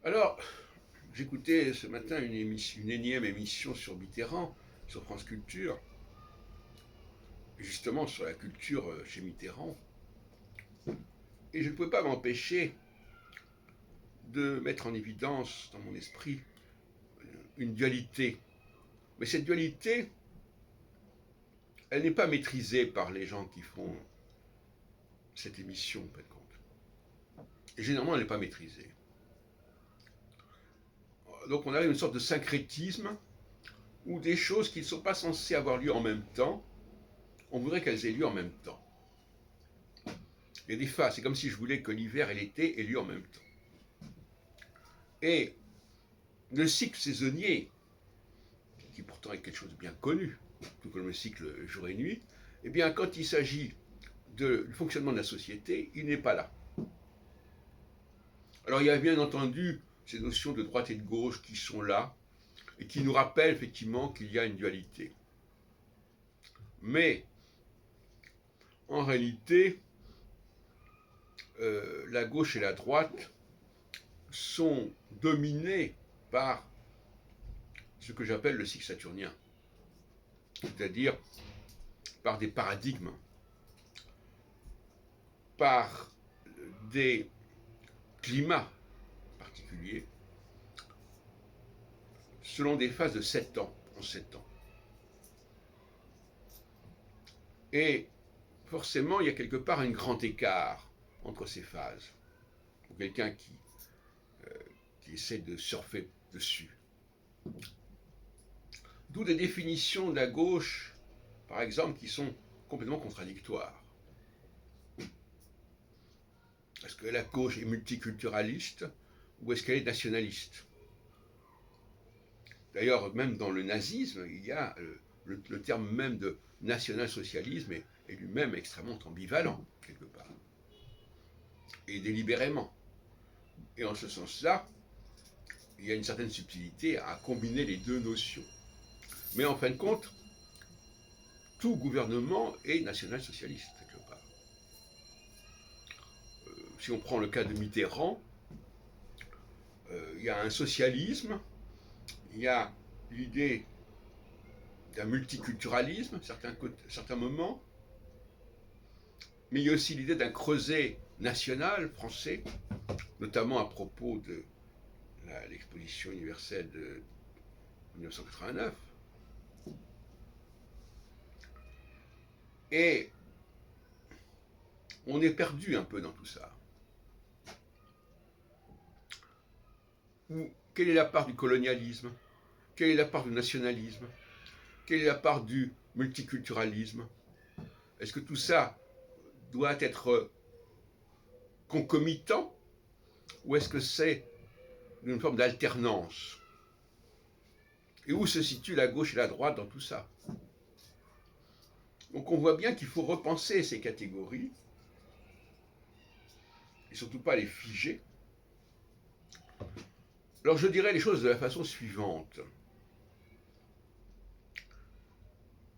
Alors, j'écoutais ce matin une énième émission sur Mitterrand, sur France Culture, justement sur la culture chez Mitterrand, et je ne pouvais pas m'empêcher de mettre en évidence dans mon esprit une dualité. Mais cette dualité, elle n'est pas maîtrisée par les gens qui font cette émission, en fin de compte. Et généralement, elle n'est pas maîtrisée. Donc on arrive à une sorte de syncrétisme où des choses qui ne sont pas censées avoir lieu en même temps, on voudrait qu'elles aient lieu en même temps. Il y a des phases, c'est comme si je voulais que l'hiver et l'été aient lieu en même temps. Et le cycle saisonnier, qui pourtant est quelque chose de bien connu, tout comme le cycle jour et nuit, eh bien quand il s'agit du fonctionnement de la société, il n'est pas là. Alors il y a bien entendu ces notions de droite et de gauche qui sont là, et qui nous rappellent effectivement qu'il y a une dualité. Mais en réalité, la gauche et la droite sont dominées par ce que j'appelle le cycle saturnien, c'est-à-dire par des paradigmes, par des climats particuliers, selon des phases de 7 ans en 7 ans. Et forcément, il y a quelque part un grand écart entre ces phases, pour quelqu'un qui essaie de surfer dessus. D'où des définitions de la gauche, par exemple, qui sont complètement contradictoires. Est-ce que la gauche est multiculturaliste ou est-ce qu'elle est nationaliste? D'ailleurs, même dans le nazisme, il y a le terme même de national-socialisme est lui-même extrêmement ambivalent, quelque part, et délibérément. Et en ce sens-là, il y a une certaine subtilité à combiner les deux notions. Mais en fin de compte, tout gouvernement est national-socialiste, quelque part. Si on prend le cas de Mitterrand, il y a un socialisme, il y a l'idée d'un multiculturalisme à certains moments, mais il y a aussi l'idée d'un creuset national français, notamment à propos de l'exposition universelle de 1989. Et on est perdu un peu dans tout ça. Quelle est la part du colonialisme? Quelle est la part du nationalisme? Quelle est la part du multiculturalisme? Est-ce que tout ça doit être concomitant ou est-ce que c'est une forme d'alternance? Et où se situe la gauche et la droite dans tout ça? Donc on voit bien qu'il faut repenser ces catégories et surtout pas les figer. Alors je dirais les choses de la façon suivante,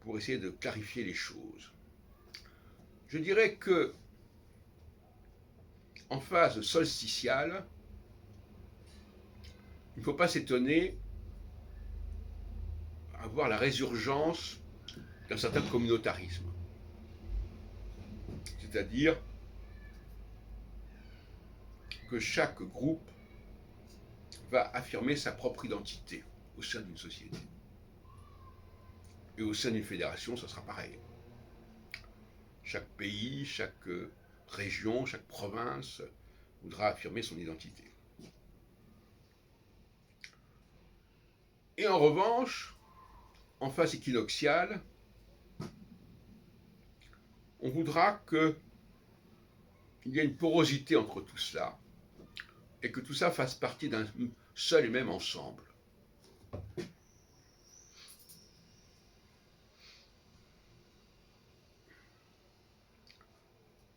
pour essayer de clarifier les choses. Je dirais que en phase solsticiale, il ne faut pas s'étonner à voir la résurgence d'un certain communautarisme. C'est-à-dire que chaque groupe va affirmer sa propre identité au sein d'une société. Et au sein d'une fédération, ça sera pareil. Chaque pays, chaque région, chaque province voudra affirmer son identité. Et en revanche, en phase équinoxiale, on voudra qu'il y ait une porosité entre tout cela et que tout ça fasse partie d'un seul et même ensemble.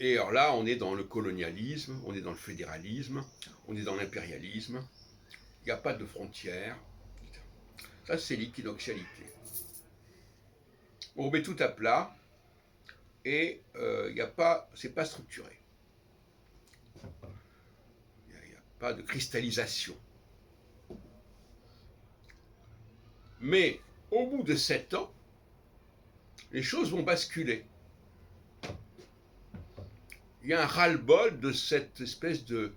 Et alors là, on est dans le colonialisme, on est dans le fédéralisme, on est dans l'impérialisme. Il n'y a pas de frontières. Ça, c'est l'équinoxialité. On remet tout à plat et c'est pas structuré. Il n'y a pas de cristallisation. Mais au bout de 7 ans, les choses vont basculer. Il y a un ras-le-bol de cette espèce de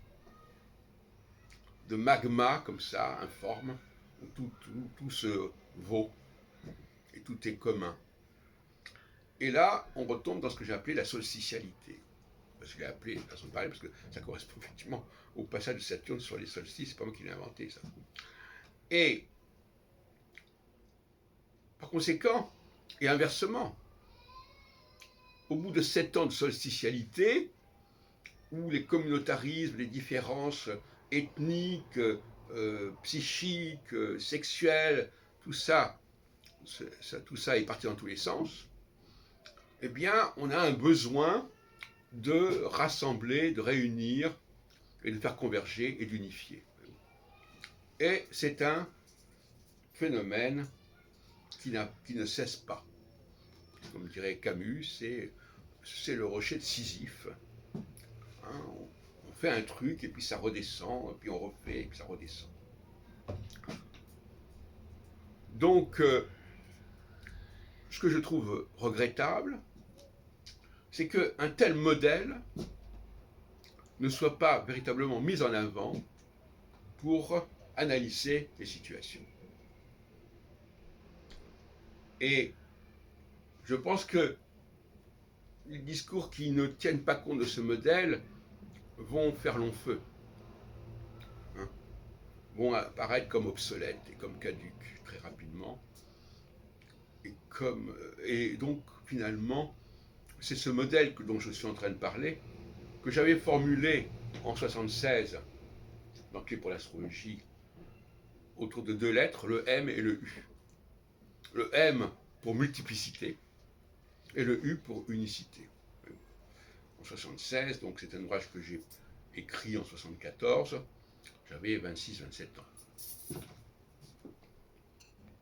magma comme ça, informe, où tout se vaut et tout est commun. Et là, on retombe dans ce que j'ai appelé la solsticialité. Je l'ai appelé façon de parler parce que ça correspond effectivement au passage de Saturne sur les solstices, c'est pas moi qui l'ai inventé ça. Et par conséquent, et inversement, au bout de 7 ans de solsticialité, où les communautarismes, les différences ethniques, psychiques, sexuelles, tout ça est parti dans tous les sens, eh bien, on a un besoin de rassembler, de réunir, et de faire converger et d'unifier. Et c'est un phénomène qui ne cesse pas. Comme dirait Camus, c'est le rocher de Sisyphe. Hein, on fait un truc, et puis ça redescend, et puis on refait, et puis ça redescend. Donc, ce que je trouve regrettable, c'est qu'un tel modèle ne soit pas véritablement mis en avant pour analyser les situations. Et je pense que les discours qui ne tiennent pas compte de ce modèle vont faire long feu, hein, vont apparaître comme obsolètes et comme caduques très rapidement. Et donc, finalement, c'est ce modèle dont je suis en train de parler, que j'avais formulé en 1976, dans Clé pour l'astrologie, autour de 2 lettres, le M et le U. Le M pour multiplicité et le U pour unicité. En 1976, donc c'est un ouvrage que j'ai écrit en 1974, j'avais 26-27 ans.